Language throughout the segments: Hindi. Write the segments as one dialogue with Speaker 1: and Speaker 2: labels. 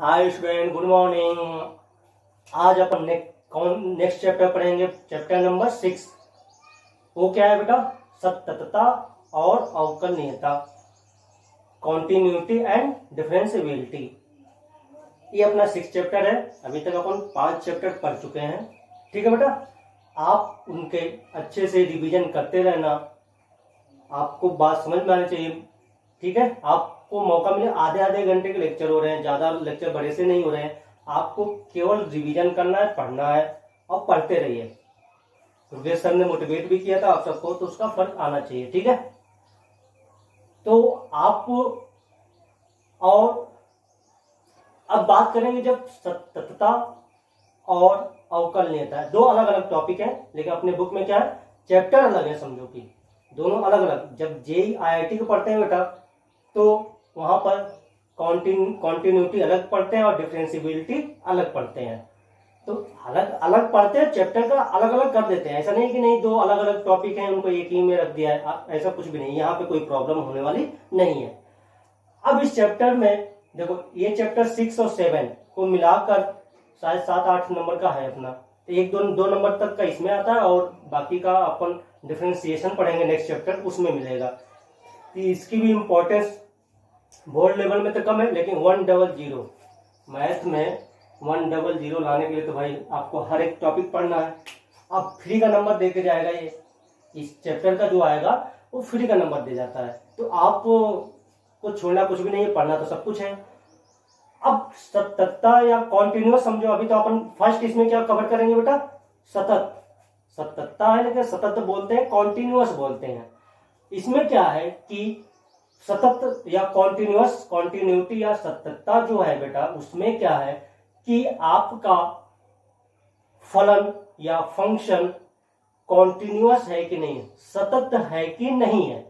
Speaker 1: Hi student, good morning. आज अपन नेक्स्ट चैप्टर पढ़ेंगे, चैप्टर नंबर 6। वो क्या है बेटा? सततता और अवकलनीयता, कॉन्टिन्यूटी एंड डिफरेंशिएबिलिटी। ये अपना 6 चैप्टर है। अभी तक अपन 5 चैप्टर पढ़ चुके हैं। ठीक है बेटा, आप उनके अच्छे से रिवीजन करते रहना। आपको बात समझ में आनी चाहिए। ठीक है, आपको मौका मिले, आधे आधे घंटे के लेक्चर हो रहे हैं, ज्यादा लेक्चर बड़े से नहीं हो रहे हैं। आपको केवल रिवीजन करना है, पढ़ना है और पढ़ते रहिए। रुपेश सर ने मोटिवेट भी किया था आप सबको, तो उसका फर्क आना चाहिए। ठीक है, तो आप और अब बात करेंगे जब सततता और अवकलनीयता। दो अलग अलग टॉपिक हैं, लेकिन अपने बुक में क्या है, चैप्टर अलग है। समझो कि दोनों अलग अलग। जब जेई आईआईटी को पढ़ते हैं बेटा, तो वहां पर कॉन्टिन्यूटी अलग पढ़ते हैं और डिफरेंशिएबिलिटी अलग पढ़ते हैं। तो अलग अलग पढ़ते हैं, चैप्टर का अलग अलग कर देते हैं। ऐसा नहीं कि नहीं दो अलग अलग टॉपिक हैं उनको एक ही में रख दिया है, ऐसा कुछ भी नहीं। यहाँ पे कोई प्रॉब्लम होने वाली नहीं है। अब इस चैप्टर में देखो, ये चैप्टर 6 और 7 को मिलाकर शायद 7-8 नंबर का है अपना। 1-2 नंबर तक का इसमें आता है और बाकी का अपन डिफरेंशिएशन पढ़ेंगे नेक्स्ट चैप्टर, उसमें मिलेगा। इसकी भी इंपॉर्टेंस बोर्ड लेवल में तो कम है, लेकिन 100 मैथ में 100 लाने के लिए तो भाई आपको हर एक टॉपिक पढ़ना है। अब फ्री का नंबर दे के जाएगा ये, इस चैप्टर का जो आएगा वो फ्री का नंबर दे जाता है। तो आपको छोड़ना कुछ भी नहीं है, पढ़ना तो सब कुछ है। अब सततता या कॉन्टिन्यूअस समझो। अभी तो अपन फर्स्ट इसमें क्या कवर करेंगे बेटा? सतत। सततता है, लेकिन सतत बोलते हैं, कॉन्टिन्यूअस बोलते हैं। इसमें क्या है कि सतत या कॉन्टिन्यूअस, कॉन्टिन्यूटी या सततता जो है बेटा, उसमें क्या है कि आपका फलन या फंक्शन कॉन्टिन्यूअस है कि नहीं, सतत है कि नहीं है।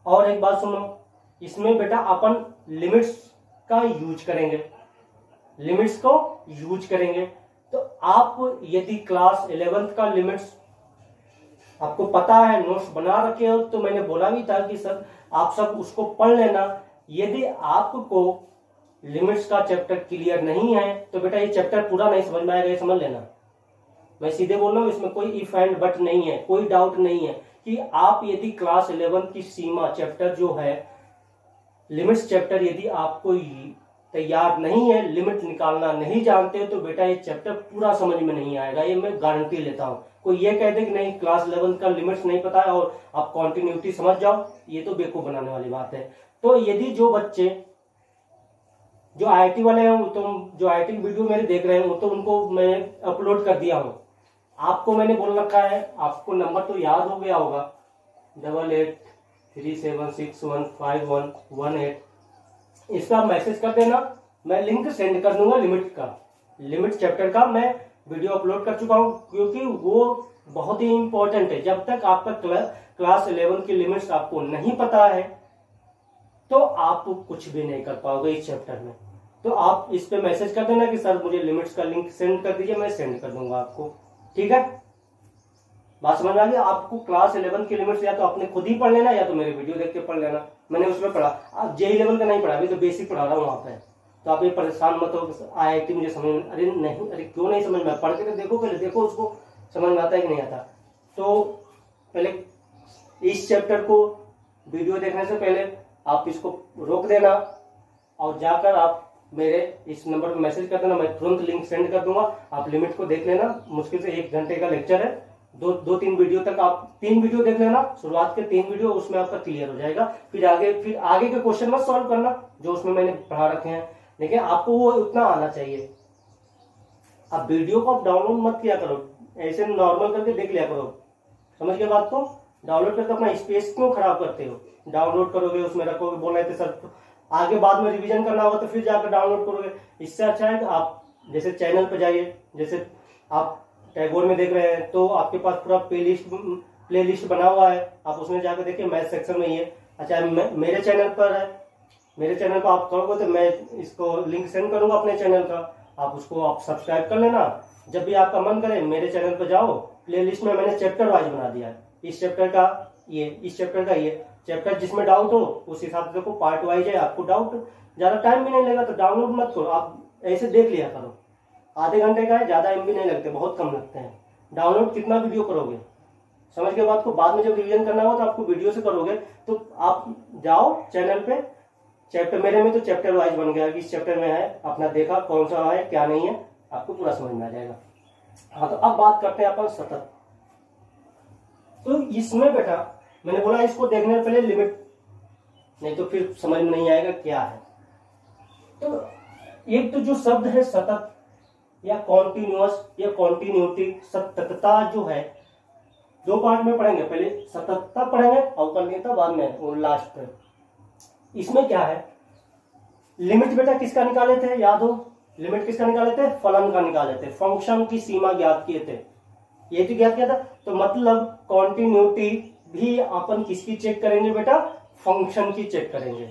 Speaker 1: और एक बात सुनो, इसमें बेटा अपन लिमिट्स का यूज करेंगे, लिमिट्स को यूज करेंगे। तो आप यदि क्लास 11th का लिमिट्स आपको पता है, नोट्स बना रखे हो, तो मैंने बोला भी था कि सर आप सब उसको पढ़ लेना। यदि आपको लिमिट्स का चैप्टर क्लियर नहीं है तो बेटा ये चैप्टर पूरा नहीं समझ में आएगा, ये समझ लेना। मैं सीधे बोल रहा हूं, इसमें कोई इफ एंड बट नहीं है, कोई डाउट नहीं है कि आप यदि क्लास 11 की सीमा चैप्टर जो है, लिमिट्स चैप्टर यदि आपको तैयार नहीं है, लिमिट निकालना नहीं जानते हो, तो बेटा ये चैप्टर पूरा समझ में नहीं आएगा। ये मैं गारंटी लेता हूं। कोई ये कह दे कि नहीं क्लास 11 का लिमिट्स नहीं पता है और आप कॉन्टिन्यूटी समझ जाओ, ये तो बेवकूफ बनाने वाली बात है। तो यदि जो बच्चे जो आईआईटी वाले हैं, तो जो आईआईटी वीडियो मेरे देख रहे हैं, तो उनको मैं अपलोड कर दिया हूं। आपको मैंने बोल रखा है, आपको नंबर तो याद हो गया होगा, 8837615118। इसका मैसेज कर देना, मैं लिंक सेंड कर दूंगा लिमिट का। लिमिट चैप्टर का मैं वीडियो अपलोड कर चुका हूं, क्योंकि वो बहुत ही इंपॉर्टेंट है। जब तक आपका क्लास 11 की लिमिट्स आपको नहीं पता है, तो आप कुछ भी नहीं कर पाओगे इस चैप्टर में। तो आप इस पे मैसेज कर देना कि सर मुझे लिमिट्स का लिंक सेंड कर दीजिए, मैं सेंड कर दूंगा आपको। ठीक है, बात समझ में आ गई? आपको क्लास 11 की लिमिट्स या तो आपने खुद ही पढ़ लेना, या तो मेरे वीडियो देख के पढ़ लेना। मैंने उसमें पढ़ा, आप जेई लेवल का नहीं पढ़ा, अभी तो बेसिक पढ़ा रहा हूँ वहां पे। तो आप ये परेशान मत हो आईआईटी मुझे समझ में, अरे नहीं, अरे क्यों नहीं समझ में? पढ़ के तो देखो, पहले देखो उसको समझ में आता है कि नहीं आता। तो पहले इस चैप्टर को वीडियो देखने से पहले आप इसको रोक देना और जाकर आप मेरे इस नंबर पर मैसेज कर देना, मैं तुरंत लिंक सेंड कर दूंगा। आप लिमिट को देख लेना, मुश्किल से 1 घंटे का लेक्चर है। 2-3 वीडियो तक आप 3 वीडियो देख लेना, शुरुआत के 3 वीडियो, उसमें आपका क्लियर हो जाएगा। फिर आगे के क्वेश्चन मत सॉल्व करना जो उसमें मैंने पढ़ा रखे हैं, लेकिन आपको वो उतना आना चाहिए। अब वीडियो को आप डाउनलोड मत किया करो, ऐसे नॉर्मल करके देख लिया करो। समझ गए बात को? डाउनलोड करके अपना स्पेस क्यों खराब करते हो? डाउनलोड करोगे, उसमें रखोगे, बोल रहे थे सर आगे बाद में रिवीजन करना होगा तो फिर जाकर डाउनलोड करोगे। इससे अच्छा है कि आप जैसे चैनल पर जाइए, जैसे आप टैगोर में देख रहे हैं, तो आपके पास पूरा प्ले लिस्ट बना हुआ है, आप उसमें जाकर देखिए मैथ सेक्शन में ये। अच्छा, मेरे चैनल पर है, मेरे चैनल पर आप करोगे तो मैं इसको लिंक सेंड करूंगा अपने चैनल का, आप उसको आप सब्सक्राइब कर लेना। जब भी आपका मन करे मेरे चैनल पर जाओ, प्ले लिस्ट में मैंने चैप्टर वाइज बना दिया है। इस चैप्टर का ये, इस चैप्टर का ये, चैप्टर जिसमें डाउट हो उस हिसाब से देखो, पार्ट वाइज है। आपको डाउट ज्यादा टाइम भी नहीं लगेगा, तो डाउनलोड मत करो, आप ऐसे देख लिया करो। आधे घंटे का है, ज्यादा एमबी नहीं लगते, बहुत कम लगते हैं। डाउनलोड कितना वीडियो करोगे, समझ के बाद को बाद में जब रिवीजन करना हो तो आपको वीडियो से करोगे। तो आप जाओ चैनल पे, चैप्टर मेरे में तो चैप्टर वाइज बन गया कि इस चैप्टर में है, अपना देखा कौन सा है क्या नहीं है, आपको पूरा समझ में आ जाएगा। हाँ, तो अब बात करते हैं अपन सतत। तो इसमें बेटा मैंने बोला इसको देखने से पहले लिमिट, नहीं तो फिर समझ में नहीं आएगा क्या है। तो एक तो जो शब्द है सतत या कॉन्टिन्यूअस या कॉन्टिन्यूटी, सततता जो है, दो पार्ट में पढ़ेंगे, पहले सततता पढ़ेंगे अवकलनीयता बाद में और लास्ट पे। इसमें क्या है, लिमिट बेटा किसका निकाले थे, याद हो, लिमिट किसका निकाले थे, फलन का निकाले थे, फंक्शन की सीमा ज्ञात किए थे, ये तो ज्ञात किया था। तो मतलब कॉन्टिन्यूटी भी अपन किसकी चेक करेंगे बेटा, फंक्शन की चेक करेंगे।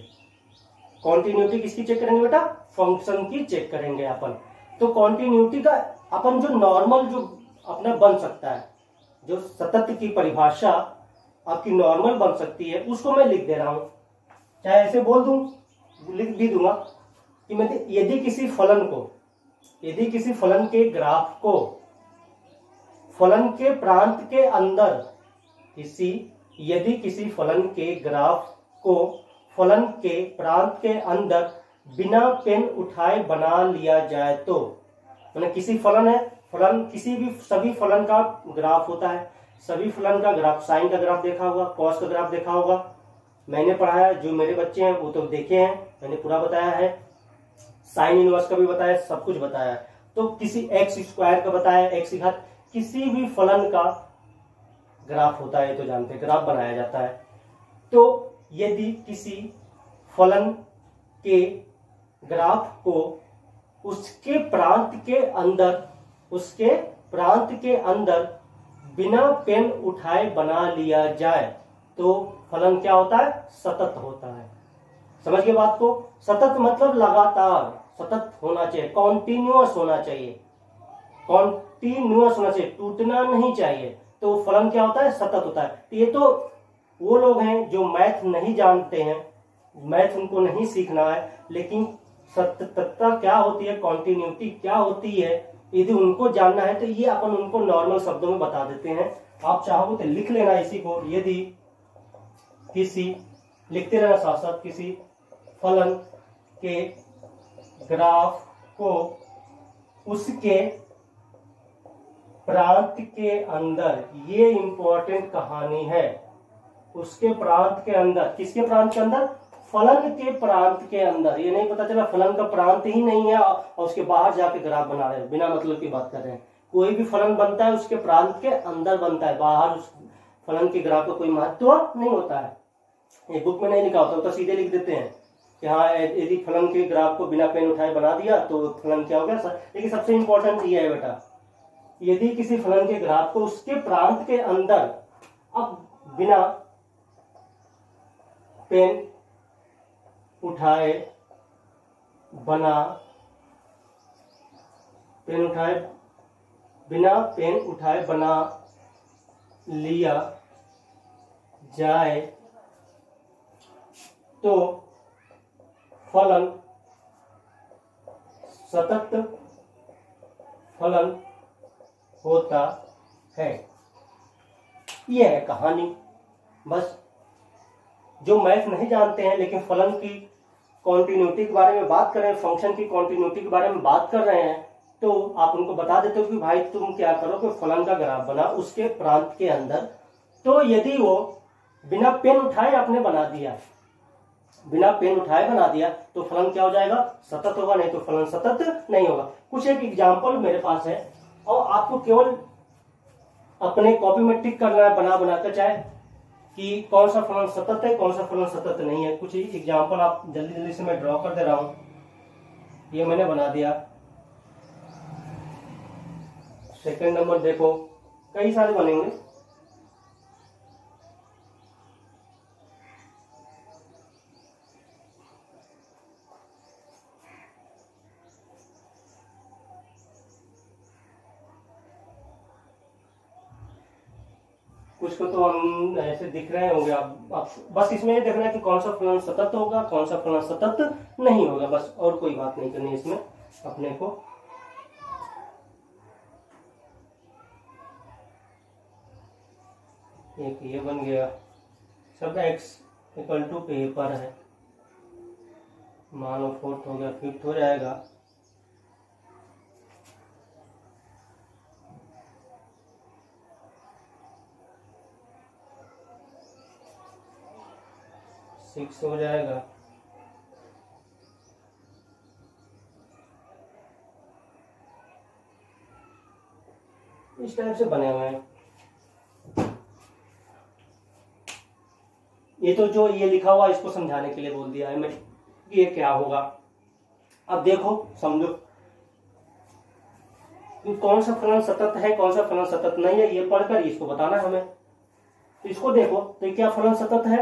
Speaker 1: कॉन्टिन्यूटी किसकी चेक करेंगे बेटा, फंक्शन की चेक करेंगे अपन। तो कॉन्टिन्यूटी का अपन जो नॉर्मल जो अपना बन सकता है, जो सतत की परिभाषा आपकी नॉर्मल बन सकती है, उसको मैं लिख दे रहा हूं, चाहे ऐसे बोल दूं, लिख भी दूंगा कि मैं यदि किसी फलन के ग्राफ को फलन के प्रांत के अंदर यदि किसी फलन के ग्राफ को फलन के प्रांत के अंदर बिना पेन उठाए बना लिया जाए, तो मतलब किसी फलन है, फलन किसी भी सभी फलन का ग्राफ होता है, सभी फलन का ग्राफ, साइन का ग्राफ देखा होगा, कॉस का ग्राफ देखा होगा, मैंने पढ़ाया, जो मेरे बच्चे हैं वो तो देखे हैं, मैंने पूरा बताया है, साइन इनवर्स का भी बताया, सब कुछ बताया। तो किसी एक्स स्क्वायर का बताया, एक्स घात, किसी भी फलन का ग्राफ होता है, तो जानते हैं ग्राफ बनाया जाता है। तो यदि किसी फलन के ग्राफ को उसके प्रांत के अंदर बिना पेन उठाए बना लिया जाए, तो फलन क्या होता है, सतत होता है। समझ गए बात को, सतत मतलब लगातार सतत होना चाहिए, कॉन्टिन्यूअस होना चाहिए, कॉन्टिन्यूअस होना चाहिए, टूटना नहीं चाहिए, तो फलन क्या होता है, सतत होता है। ये तो वो लोग हैं जो मैथ नहीं जानते हैं, मैथ उनको नहीं सीखना है, लेकिन सततता क्या होती है, कॉन्टिन्यूटी क्या होती है, यदि उनको जानना है तो ये अपन उनको नॉर्मल शब्दों में बता देते हैं। आप चाहो तो लिख लेना इसी को, यदि किसी, लिखते रहना साथ साथ, किसी फलन के ग्राफ को उसके प्रांत के अंदर, ये इंपॉर्टेंट कहानी है, उसके प्रांत के अंदर, किसके प्रांत के अंदर, फलन के प्रांत के अंदर। ये नहीं पता चला फलन का प्रांत ही नहीं है और उसके बाहर जाके ग्राफ बना रहे हैं, बिना मतलब की बात कर रहे हैं। कोई भी फलन बनता है उसके प्रांत के अंदर बनता है, बाहर उस फलन के ग्राफ का कोई महत्व नहीं होता है। ये बुक में नहीं लिखा होता, तो सीधे लिख देते हैं कि हाँ यदि फलन के ग्राफ को बिना पेन उठाए बना दिया तो फलन क्या हो गया। लेकिन सबसे इंपॉर्टेंट ये है बेटा, यदि किसी फलन के ग्राफ को उसके प्रांत के अंदर, अब बिना पेन उठाए बिना पेन उठाए बना लिया जाए, तो फलन सतत फलन होता है। यह है कहानी। बस जो मैथ नहीं जानते हैं लेकिन फलन की कॉन्टिन्यूटी के बारे में बात कर रहे हैं, फंक्शन की कॉन्टिन्यूटी के बारे में बात कर रहे हैं, तो आप उनको बता देते हो कि भाई तुम क्या करो कि फलन का ग्राफ बना उसके प्रांत के अंदर। तो यदि वो बिना पेन उठाए आपने बना दिया, बिना पेन उठाए बना दिया, तो फलन क्या हो जाएगा, सतत होगा, नहीं तो फलन सतत नहीं होगा। कुछ एक एग्जाम्पल मेरे पास है और आपको केवल अपने कॉपी में टिक करना है बना बनाकर, चाहे कि कौन सा फलन सतत है कौन सा फलन सतत नहीं है। कुछ एग्जाम्पल आप जल्दी जल्दी से मैं ड्रॉ कर दे रहा हूं। ये मैंने बना दिया। सेकंड नंबर देखो, कई सारे बनेंगे। कुछ को तो हम ऐसे दिख रहे होंगे, आप बस इसमें ये देखना है कि कौन सा फलन सतत होगा कौन सा फलन सतत नहीं होगा, बस और कोई बात नहीं करनी इसमें अपने को। एक ये बन गया, सब x इक्वल टू पेपर है, मान लो फोर्थ हो गया, फिफ्थ हो जाएगा। सिक्स हो जाएगा, इस टाइप से बने हुए हैं। ये तो जो ये लिखा हुआ इसको समझाने के लिए बोल दिया है मैं, ये क्या होगा। अब देखो समझो कि कौन सा फलन सतत है, कौन सा फलन सतत नहीं है, ये पढ़कर इसको बताना है हमें। तो इसको देखो, तो क्या फलन सतत है,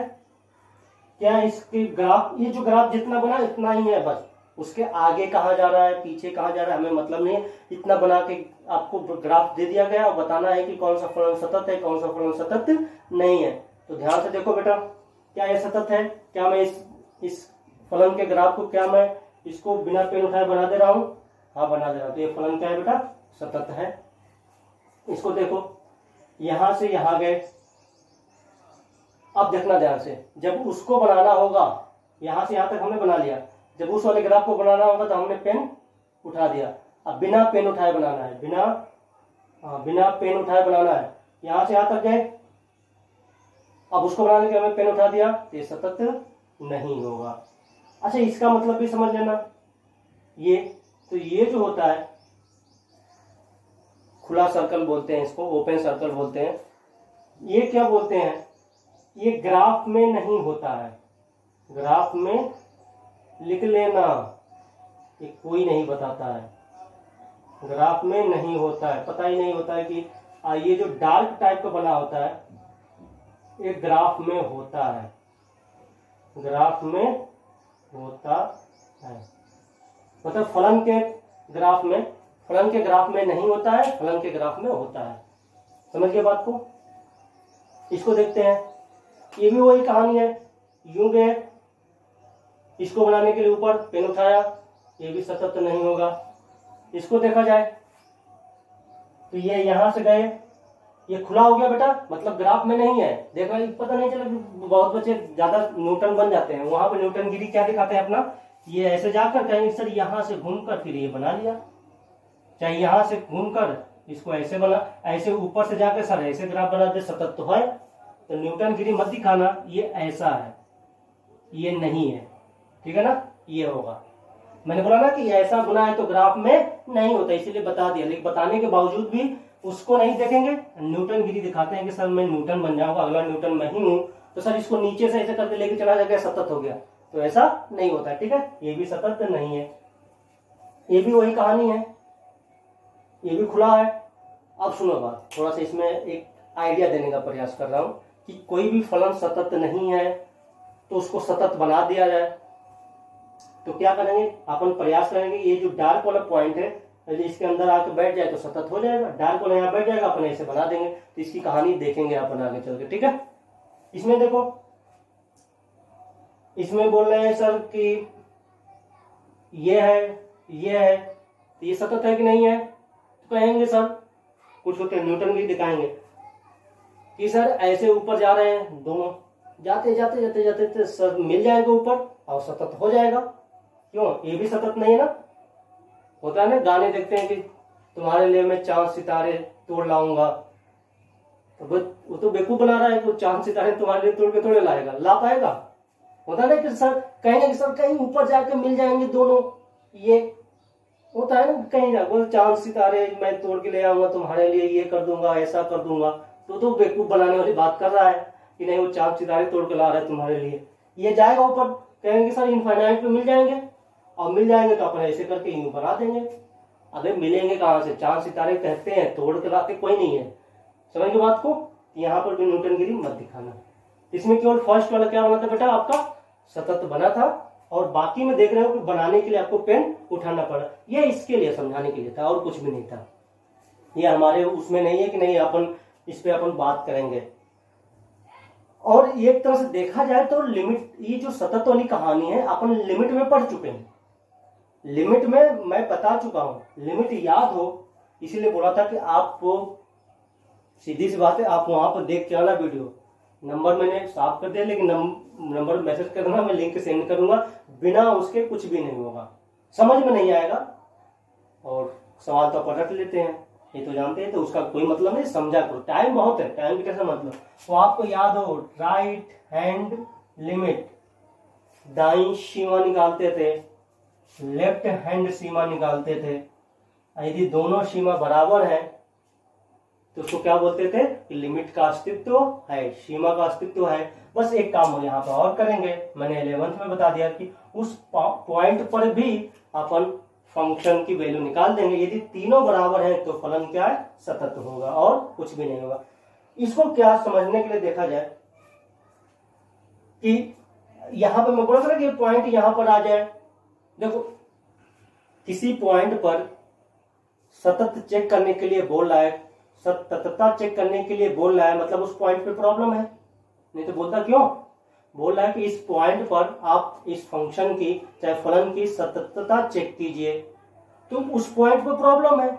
Speaker 1: क्या इसके ग्राफ, ये जो ग्राफ जितना बना इतना ही है बस, उसके आगे कहाँ जा रहा है पीछे कहाँ जा रहा है हमें मतलब नहीं है। इतना बना के आपको ग्राफ दे दिया गया और बताना है कि कौन सा फलन सतत है, कौन सा फलन सतत नहीं है। तो ध्यान से देखो बेटा, क्या ये सतत है, क्या मैं इस फलन के ग्राफ को, क्या मैं इसको बिना पेन उठाए बना दे रहा हूं, हाँ बना दे रहा हूं। तो ये फलन क्या है बेटा, सतत है। इसको देखो, यहां से यहां गए, अब देखना ध्यान से, जब उसको बनाना होगा, यहां से यहां तक हमने बना लिया, जब उस वाले ग्राफ को बनाना होगा तो हमने पेन उठा दिया। अब बिना पेन उठाए बनाना है, बिना पेन उठाए बनाना है, यहां से यहां तक गए, अब उसको बनाने के हमें पेन उठा दिया, तो ये सतत नहीं होगा। अच्छा, इसका मतलब भी समझ लेना, ये तो ये जो होता है खुला सर्कल बोलते हैं इसको, ओपन सर्कल बोलते हैं। ये क्या बोलते हैं, ये ग्राफ में नहीं होता है, ग्राफ में लिख लेना, ये कोई नहीं बताता है, ग्राफ में नहीं होता है, पता ही नहीं होता है कि ये जो डार्क टाइप का बना होता है ये ग्राफ में होता है, ग्राफ में होता है, मतलब फलन के ग्राफ में, फलन के ग्राफ में नहीं होता है, फलन के ग्राफ में होता है। समझ गए बात को। इसको देखते हैं, ये भी वही कहानी है, यूं गए, इसको बनाने के लिए ऊपर पेन उठाया, ये भी सतत नहीं होगा। इसको देखा जाए तो ये यहां से गए, ये खुला हो गया बेटा, मतलब ग्राफ में नहीं है। देखो पता नहीं चला, बहुत बच्चे ज्यादा न्यूटन बन जाते हैं, वहां पे न्यूटन गिरी क्या दिखाते हैं अपना, ये ऐसे जाकर कहेंगे सर यहां से घूमकर फिर ये बना लिया, चाहे यहां से घूमकर इसको ऐसे बना, ऐसे ऊपर से जाकर सर ऐसे ग्राफ बना दे, सतत तो है। तो न्यूटन गिरी मत दिखाना, ये ऐसा है, ये नहीं है, ठीक है ना, ये होगा। मैंने बोला ना कि ऐसा गुना है तो ग्राफ में नहीं होता, इसीलिए बता दिया, लेकिन बताने के बावजूद भी उसको नहीं देखेंगे, न्यूटन गिरी दिखाते हैं कि सर मैं न्यूटन बन जाऊंगा, अगला न्यूटन मैं ही हूं, तो सर इसको नीचे से ऐसे करके लेके चला जाएगा, सतत हो गया, तो ऐसा नहीं होता है, ठीक है। ये भी सतत नहीं है, ये भी वही कहानी है, ये भी खुला है। अब सुनो बात, थोड़ा सा इसमें एक आइडिया देने का प्रयास कर रहा हूं कि कोई भी फलन सतत नहीं है तो उसको सतत बना दिया जाए, तो क्या करेंगे अपन, प्रयास करेंगे ये जो डार्क वाला पॉइंट है यदि इसके अंदर आके बैठ जाए तो सतत हो जाएगा, डार्क वाला यहाँ बैठ जाएगा, अपन ऐसे बना देंगे। तो इसकी कहानी देखेंगे अपन आगे चल के, ठीक है। इसमें देखो, इसमें बोल रहे हैं सर कि ये है, ये है, तो ये सतत है कि नहीं है, तो कहेंगे सर, कुछ होते हैं न्यूटन भी दिखाएंगे कि सर ऐसे ऊपर जा रहे हैं दोनों, जाते जाते जाते जाते जाते सर मिल जाएगा ऊपर और सतत हो जाएगा। क्यों, ये भी सतत नहीं है ना, होता है ना, गाने देखते हैं कि तुम्हारे लिए मैं चांद सितारे तोड़ लाऊंगा, तो वो तो बेवकूफ बना रहा है कि चांद सितारे तुम्हारे लिए तोड़ के थोड़े लाएगा, ला पाएगा। होता है ना कि सर कहेंगे कि सर कहीं ऊपर जाके मिल जाएंगे दोनों, ये होता है ना, कहीं जाकर चांद सितारे मैं तोड़ के ले आऊंगा तुम्हारे लिए, ये कर दूंगा, ऐसा कर दूंगा, तो बेवकूफ बनाने वाली बात कर रहा है कि नहीं वो चांद सितारे तोड़ के ला रहा है तुम्हारे लिए, ये जाएगा ऊपर, कहेंगे सर इनफाइनाइट पे मिल जाएंगे, और मिल जाएंगे तो अपन ऐसे करके यूं बना देंगे। अबे मिलेंगे कहां से, चांद सितारे कहते हैं, तोड़ के लाते कोई नहीं है। समझ गए बात को। यहाँ पर भी न्यूटन गिरी मत दिखाना। इसमें केवल फर्स्ट वाला क्या बना था बेटा, आपका सतत बना था, और बाकी में देख रहे हो कि बनाने के लिए आपको पेन उठाना पड़ा, ये इसके लिए समझाने के लिए था और कुछ भी नहीं था। ये हमारे उसमें नहीं है कि नहीं अपन इस पे अपन बात करेंगे। और एक तरह से देखा जाए तो लिमिट, ये जो सतत वाली कहानी है अपन लिमिट में पढ़ चुके हैं, लिमिट में मैं बता चुका हूं, लिमिट याद हो इसीलिए बोला था कि आपको सीधी सी बात है आप वहां पर देख के आना वीडियो। नंबर मैंने साफ कर दिया, लेकिन नंबर मैसेज करना, मैं लिंक सेंड करूंगा, बिना उसके कुछ भी नहीं होगा, समझ में नहीं आएगा और सवाल तो अपन रख लेते हैं, ये तो जानते हैं, तो उसका कोई मतलब नहीं, समझा करो, टाइम बहुत है, टाइम की कैसा मतलब। तो आपको याद हो राइट हैंड लिमिट, दाईं सीमा निकालते थे, लेफ्ट हैंड सीमा निकालते थे, यदि दोनों सीमा बराबर है तो उसको क्या बोलते थे कि लिमिट का अस्तित्व है, सीमा का अस्तित्व है। बस एक काम हो यहाँ पर और करेंगे, मैंने 11th में बता दिया कि उस पॉइंट पर भी अपन फंक्शन की वैल्यू निकाल देंगे, यदि तीनों बराबर है तो फलन क्या है, सतत होगा और कुछ भी नहीं होगा। इसको क्या समझने के लिए देखा जाए कि यहां पर मैं बोला था कि पॉइंट यहां पर आ जाए, देखो किसी पॉइंट पर सतत चेक करने के लिए बोल रहा है, सततता चेक करने के लिए बोल रहा है, मतलब उस पॉइंट पे प्रॉब्लम है, नहीं तो बोलता क्यों, बोल रहा है कि इस पॉइंट पर आप इस फंक्शन की चाहे फलन की सततता चेक कीजिए, तो उस पॉइंट पर प्रॉब्लम है।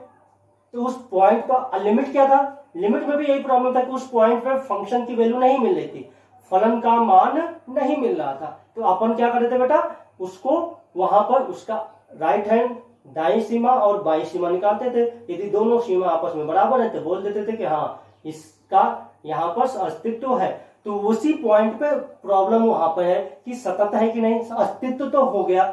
Speaker 1: तो उस पॉइंट पर लिमिट क्या था, लिमिट में भी यही प्रॉब्लम था कि उस पॉइंट पर फंक्शन की वैल्यू नहीं मिल रही थी, फलन का मान नहीं मिल रहा था। तो अपन क्या करते थे बेटा, उसको वहां पर उसका राइट हैंड दाईं सीमा और बाईं सीमा निकालते थे, यदि दोनों सीमा आपस में बराबर है तो बोल देते थे कि हाँ इसका यहाँ पर अस्तित्व है। तो उसी पॉइंट पे प्रॉब्लम वहां पर है कि सतत है कि नहीं, अस्तित्व तो हो गया,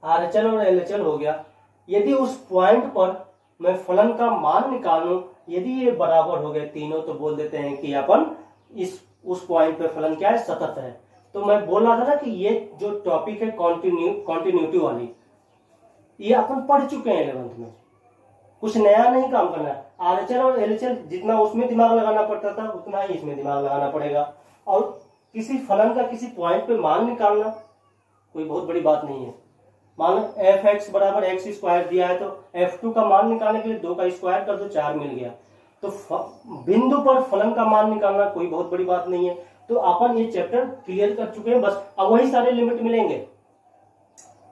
Speaker 1: आरएचएल और एलएचएल हो गया, यदि उस पॉइंट पर मैं फलन का मान निकालूं, यदि ये बराबर हो गए तीनों तो बोल देते हैं कि अपन इस उस पॉइंट पे फलन क्या है, सतत है। तो मैं बोल रहा था ना कि ये जो टॉपिक है कॉन्टिन्यूटी वाली, ये अपन पढ़ चुके हैं 11th में, कुछ नया नहीं काम करना है। आरएचएल और एलएचएल जितना उसमें दिमाग लगाना पड़ता था उतना ही इसमें दिमाग लगाना पड़ेगा, और किसी फलन का किसी पॉइंट पे मान निकालना कोई बहुत बड़ी बात नहीं है। मान लो एफ एक्स बराबर एक्स स्क्वायर दिया है, तो F2 का मान निकालने के लिए 2 का स्क्वायर कर दो, 4 मिल गया। तो बिंदु पर फलन का मान निकालना कोई बहुत बड़ी बात नहीं है। तो अपन ये चैप्टर क्लियर कर चुके हैं, बस अब वही सारे लिमिट मिलेंगे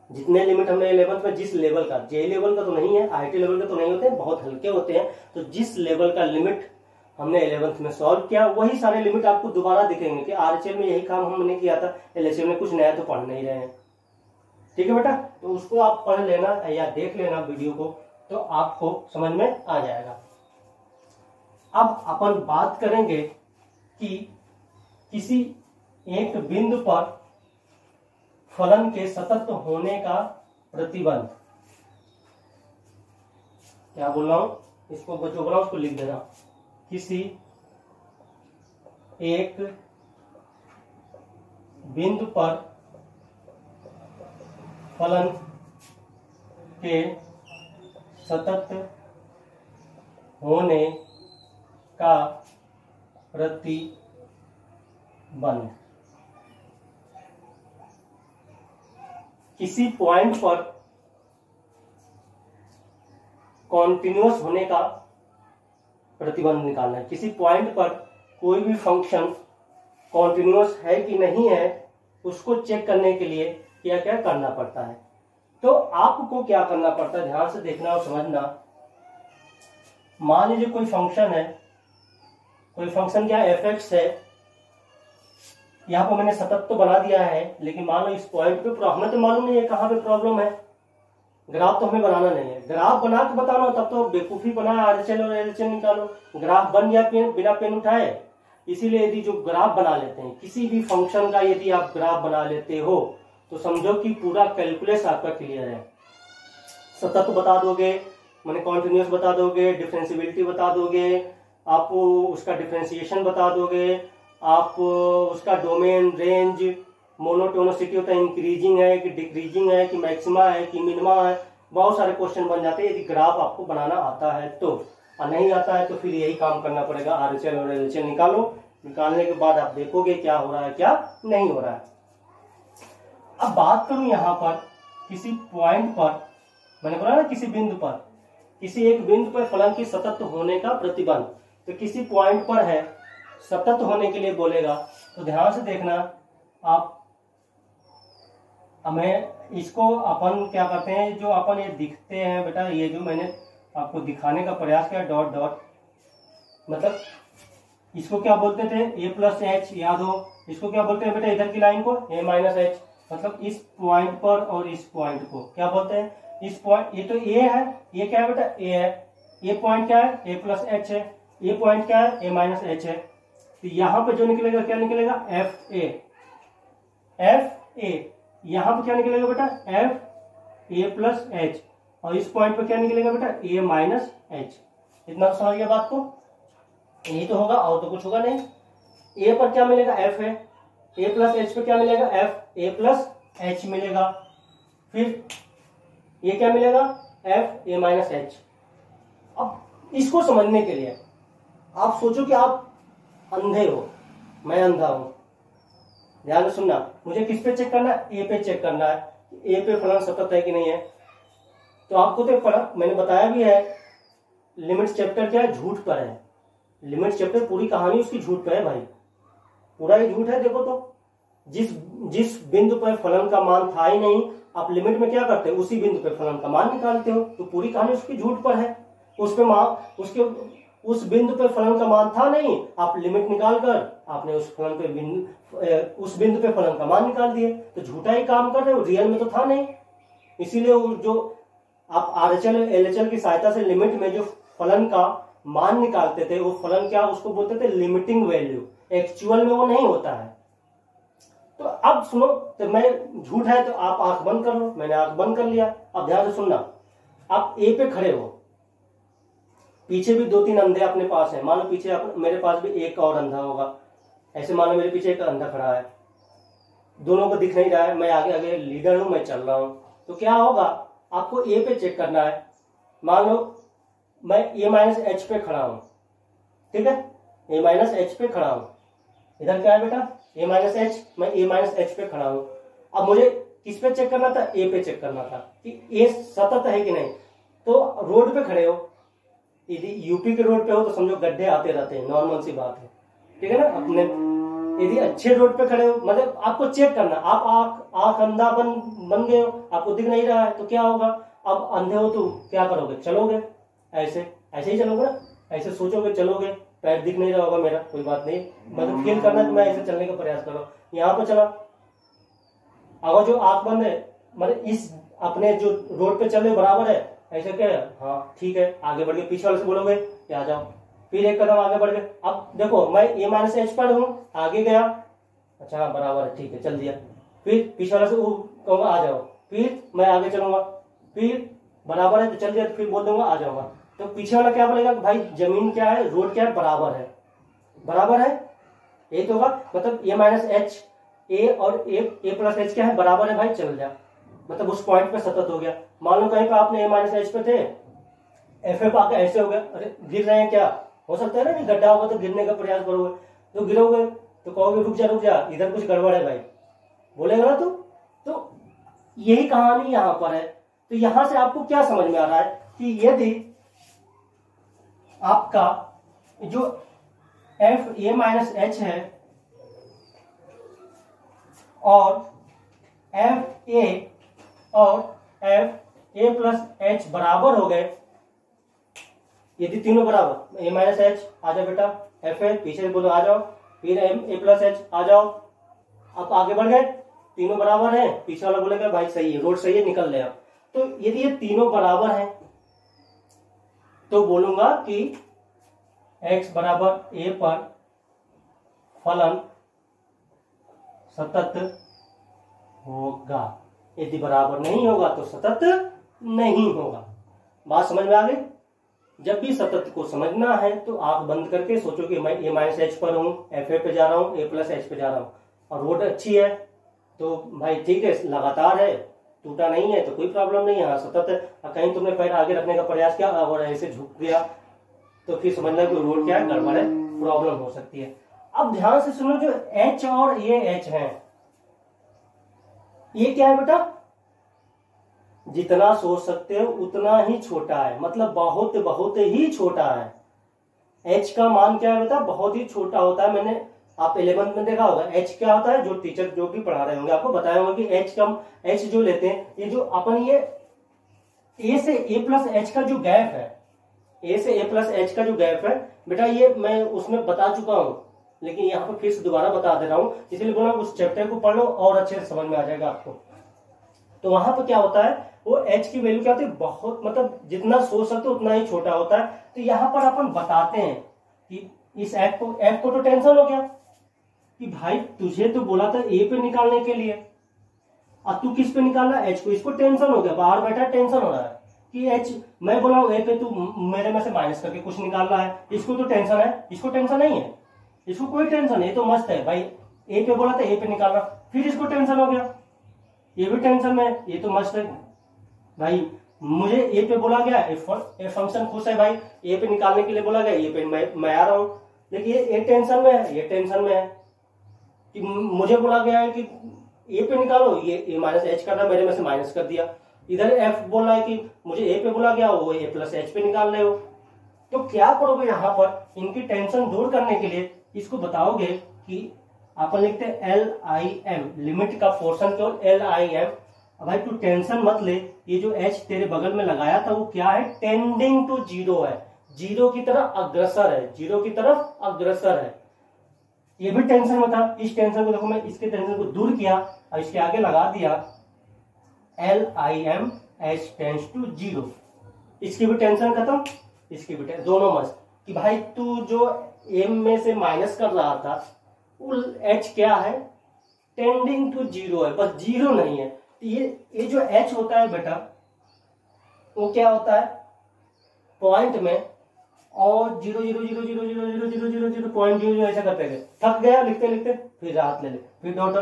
Speaker 1: जितने लिमिट हमने 11th में, जिस लेवल का, जे लेवल का तो नहीं है, आईटी लेवल का तो नहीं होते हैं, बहुत हल्के होते हैं, तो जिस लेवल का लिमिट हमने 11th में सॉल्व किया वही सारे लिमिट आपको दोबारा दिखेंगे कि आरएचएल में यही काम हमने किया था, एलएचएल में कुछ नया तो पढ़ नहीं रहे हैं। ठीक है बेटा, तो उसको आप पढ़ लेना या देख लेना वीडियो को, तो आपको समझ में आ जाएगा। अब अपन बात करेंगे कि किसी एक बिंदु पर फलन के सतत होने का प्रतिबंध, क्या बोल रहा हूं, इसको जो बोला उसको लिख देना, किसी एक बिंदु पर फलन के सतत होने का प्रतिबंध, किसी पॉइंट पर कॉन्टिन्यूअस होने का प्रतिबंध निकालना है। किसी पॉइंट पर कोई भी फंक्शन कॉन्टिन्यूअस है कि नहीं है उसको चेक करने के लिए क्या क्या करना पड़ता है। तो आपको क्या करना पड़ता है, ध्यान से देखना और समझना। मान लीजिए कोई फंक्शन है, कोई फंक्शन क्या एफ एक्स है, यहाँ पर मैंने सतत तो बना दिया है, लेकिन मान लो इस पॉइंट पे हमें तो मालूम नहीं है कहाँ पे प्रॉब्लम है, ग्राफ तो हमें बनाना नहीं है, ग्राफ बना के बताना तब तो बेवकूफी बनाए, आरएचएल और एलएचएल निकालो, ग्राफ बन गया बिना पेन उठाए। इसीलिए यदि जो ग्राफ बना लेते हैं किसी भी फंक्शन का, यदि आप ग्राफ बना लेते हो तो समझो कि पूरा कैलकुलस आपका क्लियर है। सतत बता दोगे, मैंने कॉन्टिन्यूअस बता दोगे, डिफरेंशियबिलिटी बता दोगे, आप उसका डिफरेंशिएशन बता दोगे, आप उसका डोमेन, रेंज, मोनोटोनिसिटी होता है, इंक्रीजिंग है कि डिक्रीजिंग है कि मैक्सिमा है कि मिनिमा है, बहुत सारे क्वेश्चन बन जाते हैं यदि ग्राफ आपको बनाना आता है तो। और नहीं आता है तो फिर यही काम करना पड़ेगा, आरएचएल और एलएचएल निकालो, निकालने के बाद आप देखोगे क्या हो रहा है क्या नहीं हो रहा है। अब बात करूं यहाँ पर किसी पॉइंट पर, मैंने बोला ना किसी बिंदु पर, किसी एक बिंदु पर फलन की सतत होने का प्रतिबंध, तो किसी पॉइंट पर है सतत होने के लिए बोलेगा तो ध्यान से देखना आप। हमें इसको अपन क्या करते हैं, जो अपन ये दिखते हैं बेटा, ये जो मैंने आपको दिखाने का प्रयास किया डॉट डॉट, मतलब इसको क्या बोलते थे, ए प्लस एच, याद हो। इसको क्या बोलते हैं बेटा, इधर की लाइन को ए माइनस एच, मतलब इस पॉइंट पर और इस पॉइंट को क्या बोलते हैं, इस पॉइंट, ये तो ए है, ये क्या है बेटा, ए है, ये पॉइंट क्या है, ए प्लस एच है, ये पॉइंट क्या है, ए माइनस एच है। तो यहां पे जो निकलेगा क्या निकलेगा, एफ ए, एफ ए। यहां पे क्या निकलेगा बेटा, एफ ए प्लस एच, और इस पॉइंट पे क्या निकलेगा बेटा, ए माइनस एच। इतना तो समझ गया बात को, यही तो होगा और तो कुछ होगा नहीं। ए पर क्या मिलेगा, एफ है, ए प्लस एच पे क्या मिलेगा, एफ ए प्लस एच मिलेगा। फिर ये क्या मिलेगा, एफ ए माइनस एच। अब इसको समझने के लिए आप सोचो कि आप अंधे हो, मैं अंधा हूं, ध्यान से सुनना। मुझे किस पे चेक करना है, ए पे चेक करना है, ए पे फलन सतत है कि नहीं है। तो आपको तो मैंने बताया भी है, लिमिट्स चैप्टर क्या है, झूठ पर है। लिमिट्स चैप्टर पूरी कहानी उसकी झूठ पे है भाई, पूरा ही झूठ है। देखो तो जिस बिंदु पर फलन का मान था ही नहीं, आप लिमिट में क्या करते हो, उसी बिंदु पर फलन का मान निकालते हो। तो पूरी कहानी उसकी झूठ पर है। उस बिंदु पे फलन का मान था नहीं, आप लिमिट निकाल कर आपने उस बिंदु पे फलन का मान निकाल दिए, तो झूठा ही काम कर रहे हो, रियल में तो था नहीं। इसीलिए जो आप आरएचएल एलएचएल की सहायता से लिमिट में जो फलन का मान निकालते थे, वो फलन क्या, उसको बोलते थे लिमिटिंग वैल्यू। एक्चुअल में वो नहीं होता है। तो अब सुनो, तो मैं झूठ है तो आप आंख बंद कर लो, मैंने आंख बंद कर लिया। अब ध्यान से सुनना, आप ए पे खड़े हो, पीछे भी 2-3 अंधे अपने पास हैं, मानो पीछे मेरे पास भी एक और अंधा होगा, ऐसे मानो मेरे पीछे एक अंधा खड़ा है, दोनों को दिख नहीं रहा है, मैं आगे आगे लीडर हूं, मैं चल रहा हूं। तो क्या होगा, आपको ए पे चेक करना है। मान लो मैं ए माइनस एच पे खड़ा हूं, ठीक है, ए माइनस एच पे खड़ा हूं, इधर क्या है बेटा, ए माइनस एच, मैं ए माइनस एच पे खड़ा हूं। अब मुझे किस पे चेक करना था, ए पे चेक करना था कि ए सतत है कि नहीं। तो रोड पे खड़े हो, यदि यूपी के रोड पे हो तो समझो गड्ढे आते रहते हैं, नॉर्मल सी बात है, ठीक है ना। अपने यदि अच्छे रोड पे खड़े हो, मतलब आपको चेक करना, आप आंख अंधा बन गए हो, आपको दिख नहीं रहा है, तो क्या होगा, अब अंधे हो तो क्या करोगे, चलोगे ऐसे ही चलोगे ना, ऐसे सोचोगे चलोगे, पैर दिख नहीं रहा होगा मेरा, कोई बात नहीं, मतलब फील करना है तो मैं ऐसे चलने का प्रयास कर रहा हूँ, यहाँ पर चला। अगर जो आंख बंद है, मतलब इस अपने जो रोड पे चल रहे बराबर है, ऐसे क्या है, हाँ ठीक है, आगे बढ़ के पीछे वाले से बोलोगे कि आ जाओ, फिर एक कदम आगे बढ़ गए। अब देखो मैं ए माइनस एच पर हूँ, आगे गया, अच्छा हाँ बराबर है, ठीक है, चल दिया। फिर पीछे वाले से कहूंगा आ जाओ, फिर मैं आगे चलूंगा, फिर बराबर है तो चल दिया, तो फिर बोल दूंगा आ जाऊंगा। तो पीछे वाला क्या बोलेगा, भाई जमीन क्या है, रोड क्या है, बराबर है, बराबर है, यही तो होगा। मतलब ए माइनस एच, ए और ए प्लस एच क्या है, बराबर है भाई, चल जा, मतलब उस पॉइंट पे सतत हो गया। मान लो कहीं पे आपने ए माइनस एच पे थे, एफ पे आके ऐसे हो गया, अरे गिर रहे हैं क्या, हो सकता है ना कि गड्ढा होगा तो गिरने का प्रयास करोगे, तो गिरोगे तो कहोगे रुक जा इधर कुछ गड़बड़ है भाई, बोलेगा ना। तो यही कहानी यहां पर है। तो यहां से आपको क्या समझ में आ रहा है कि यदि आपका जो एफ ए माइनस एच है और एफ ए और एफ ए प्लस एच बराबर हो गए, यदि तीनों बराबर, ए माइनस एच आ जाओ बेटा, एफ ए पीछे से बोलो आ जाओ, फिर ए प्लस एच आ जाओ, आप आगे बढ़ गए, तीनों बराबर है, पीछे वाला बोलेगा भाई सही है, रोड सही है, निकल ले आप। तो यदि ये तीनों बराबर हैं तो बोलूंगा कि x बराबर a पर फलन सतत होगा, यदि बराबर नहीं होगा तो सतत नहीं होगा। बात समझ में आ गई। जब भी सतत को समझना है तो आंख बंद करके सोचो कि मैं ए माइनस एच पर हूं, एफ ए पे जा रहा हूं, ए प्लस एच पे जा रहा हूं, और रोड अच्छी है तो भाई ठीक है, लगातार है, टूटा नहीं है तो कोई प्रॉब्लम नहीं है, हाँ सतत है। कहीं तुमने पैर आगे रखने का प्रयास किया और ऐसे झुक गया तो फिर समझना कि रोड क्या है, गड़बड़ है, प्रॉब्लम हो सकती है। अब ध्यान से सुनो, जो एच और ये एच है, ये क्या है बेटा, जितना सोच सकते हो उतना ही छोटा है, मतलब बहुत बहुत ही छोटा है। एच का मान क्या है बेटा, बहुत ही छोटा होता है। मैंने आप 11th में देखा होगा एच क्या होता है, जो टीचर जो भी पढ़ा रहे होंगे आपको बताया होगा कि एच जो लेते हैं, ये जो अपन ये ए से ए प्लस एच का जो गैप है, ए से ए प्लस एच का जो गैप है बेटा, ये मैं उसमें बता चुका हूं, लेकिन यहाँ पर फिर से दोबारा बता दे रहा हूं, इसलिए बोला उस चैप्टर को पढ़ लो और अच्छे से समझ में आ जाएगा आपको। तो वहां पर क्या होता है, वो एच की वैल्यू क्या होती है, बहुत मतलब जितना सोच सकते उतना ही छोटा होता है। तो यहाँ पर अपन बताते हैं कि इस एफ को तो टेंशन हो गया कि भाई तुझे तो बोला था ए पे निकालने के लिए, अब तू किस पे निकालना, एच को। इसको टेंशन हो गया, बाहर बैठा टेंशन हो रहा है कि एच, मैं बोला हूं ए पे, तू मेरे में से माइनस करके कुछ निकाल रहा है। इसको तो टेंशन है, इसको टेंशन नहीं है, इसको कोई टेंशन नहीं, तो मस्त है भाई, ए पे बोला था ए पे निकालना, फिर इसको टेंशन हो गया, ये भी टेंशन में, ये तो मस्त है भाई, मुझे ए पे बोला गया, ए फंक्शन खुश है भाई, ए पे निकालने के लिए बोला गया, ए पे मैं आ रहा हूं, लेकिन ये टेंशन में है, ये टेंशन में है कि मुझे बोला गया है कि ए पे निकालो, ये माइनस एच कर रहा है, मेरे में से माइनस कर दिया। इधर एफ बोल रहा है कि मुझे ए पे बोला गया, वो ए प्लस एच पे निकाल रहे हो। तो क्या करोगे यहाँ पर, इनकी टेंशन दूर करने के लिए इसको बताओगे कि अपन लिखते हैं LIM, लिमिट का पोर्शन केवल LIM। भाई तू टेंशन मत ले, ये जो एच तेरे बगल में लगाया था वो क्या है, टेंडिंग टू जीरो है, जीरो की तरफ अग्रसर है, जीरो की तरफ अग्रसर है, ये भी टेंशन में था। इस टेंशन को देखो, मैं इसके टेंशन को दूर किया और इसके आगे लगा दिया LIM H tends to zero, इसकी भी टेंशन खत्म, इसकी भी टेंशन, दोनों मस्त। कि भाई तू जो एम में से माइनस कर रहा था, वो एच क्या है, टेंडिंग टू जीरो है, बस जीरो नहीं है। ये जो एच होता है बेटा, वो क्या होता है, पॉइंट में और zero zero zero zero zero zero zero zero zero point zero ऐसा करते गए, थक गया लिखते लिखते, फिर राहत ले ले, फिर डॉट,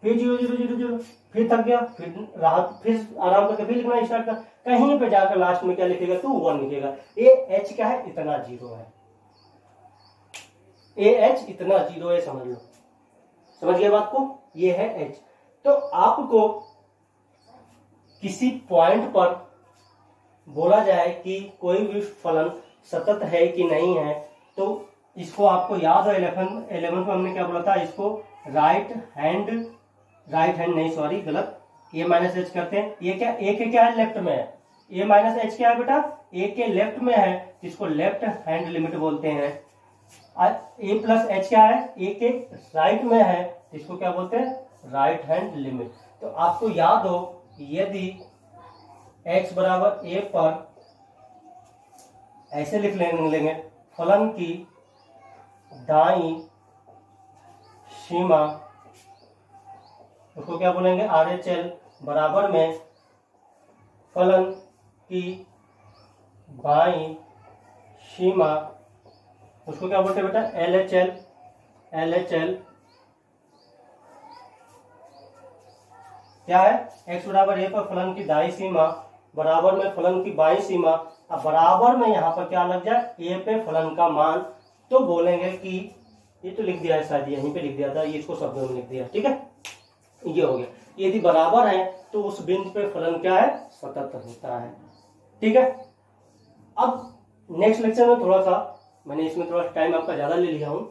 Speaker 1: फिर जीरो जीरो जीरो जीरो, फिर थक गया, फिर राहत, फिर आराम करके फिर लिखना स्टार्ट कर, कहीं पे जाकर लास्ट में क्या लिखेगा, तू 1 लिखेगा। ये एच क्या है, इतना जीरो है, ए एच इतना जीरो है, समझ लो, समझ गया बात को, ये है एच। तो आपको किसी पॉइंट पर बोला जाए कि कोई भी फलन सतत है कि नहीं है, तो इसको आपको याद है 11 में हमने क्या बोला था, इसको राइट हैंड नहीं सॉरी गलत, ए माइनस एच करते हैं, ये क्या ए के क्या है, लेफ्ट में है, ए माइनस एच क्या है बेटा, ए के लेफ्ट में है, इसको लेफ्ट हैंड लिमिट बोलते हैं। ए प्लस एच क्या है, ए के राइट में है, इसको क्या बोलते हैं, राइट हैंड लिमिट। तो आपको याद हो, यदि x बराबर a पर ऐसे लिख लेंगे, फलन की दाईं सीमा, उसको क्या बोलेंगे, RHL बराबर में फलन की बाईं सीमा, उसको क्या बोलते हैं बेटा, LHL क्या है, x बराबर a पर फलन की दाईं सीमा बराबर में फलन की बाईं सीमा, अब बराबर में यहाँ पर क्या लग जाए, a पे फलन का मान, तो बोलेंगे कि ये तो लिख दिया है शायद, यहीं पे लिख दिया था, ये इसको शब्दों में लिख दिया, ठीक है, ये हो गया। यदि बराबर है तो उस बिंदु पे फलन क्या है, सतत होता है, ठीक है। अब नेक्स्ट लेक्चर में थोड़ा सा मैंने इसमें थोड़ा टाइम आपका ज्यादा ले लिया हूँ,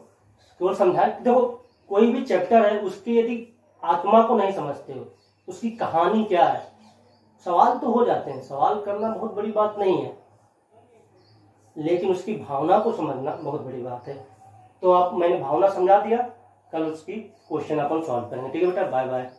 Speaker 1: केवल समझा, देखो कोई भी चैप्टर है उसकी यदि आत्मा को नहीं समझते हो, उसकी कहानी क्या है, सवाल तो हो जाते हैं, सवाल करना बहुत बड़ी बात नहीं है, लेकिन उसकी भावना को समझना बहुत बड़ी बात है। तो आप मैंने भावना समझा दिया, कल उसकी क्वेश्चन अपन सॉल्व करेंगे, ठीक है बेटा, बाय बाय।